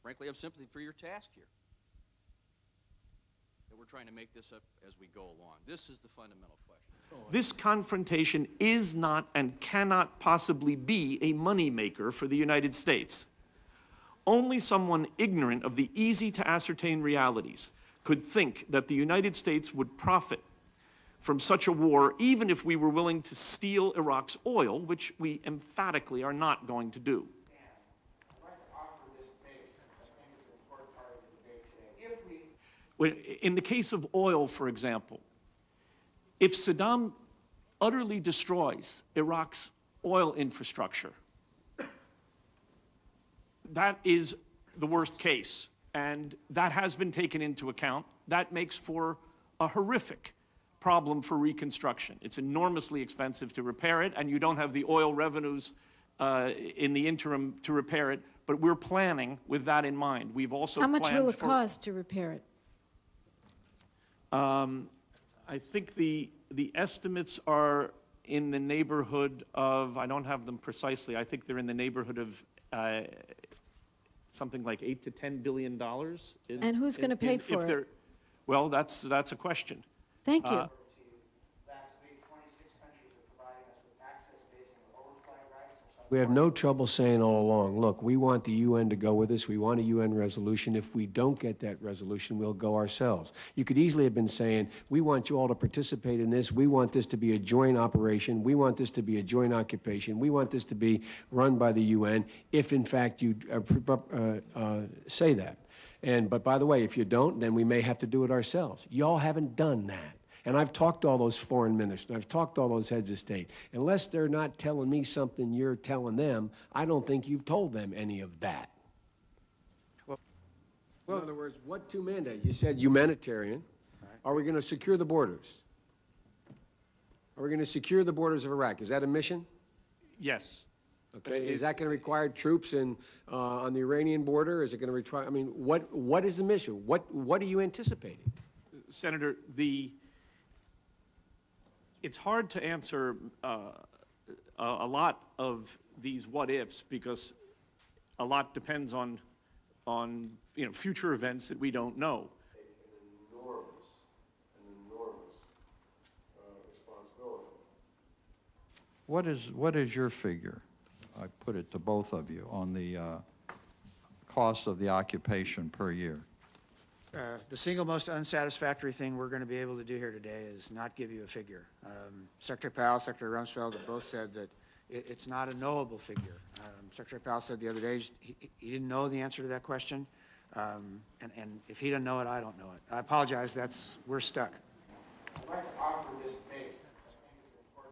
frankly, have sympathy for your task here. That we're trying to make this up as we go along. This is the fundamental question. This confrontation is not and cannot possibly be a moneymaker for the United States. Only someone ignorant of the easy-to-ascertain realities could think that the United States would profit from such a war, even if we were willing to steal Iraq's oil, which we emphatically are not going to do. I'd like to offer this base, since I think it's an important part of the debate today. In the case of oil, for example, if Saddam utterly destroys Iraq's oil infrastructure, that is the worst case, and that has been taken into account. That makes for a horrific problem for reconstruction. It's enormously expensive to repair it, and you don't have the oil revenues in the interim to repair it, but we're planning with that in mind. We've also How much will it for, cost to repair it? I think the estimates are in the neighborhood of, I don't have them precisely, I think they're in the neighborhood of something like $8 to $10 billion. And who's going to pay for it? Well, that's a question. Thank you. Last week, 26 countries are providing us with access based on overflight rights or something. We have no trouble saying all along, look, we want the UN to go with us. We want a UN resolution. If we don't get that resolution, we'll go ourselves. You could easily have been saying, we want you all to participate in this. We want this to be a joint operation. We want this to be a joint occupation. We want this to be run by the UN, if in fact you say that. But by the way, if you don't, then we may have to do it ourselves. Y'all haven't done that. And I've talked to all those foreign ministers. I've talked to all those heads of state. Unless they're not telling me something you're telling them, I don't think you've told them any of that. Well, in other words, what two mandates? You said humanitarian. Right. Are we going to secure the borders? Are we going to secure the borders of Iraq? Is that a mission? Yes. Okay, is that going to require troops on the Iranian border? Is it going to require, I mean, what is the mission? What are you anticipating? Senator, it's hard to answer a lot of these what-ifs because a lot depends on future events that we don't know. An enormous responsibility. What is your figure? I put it to both of you on the cost of the occupation per year. The single most unsatisfactory thing we're going to be able to do here today is not give you a figure. Secretary Powell, Secretary Rumsfeld have both said that it's not a knowable figure. Secretary Powell said the other day he didn't know the answer to that question, and if he doesn't know it, I don't know it. I apologize. We're stuck. I'd like to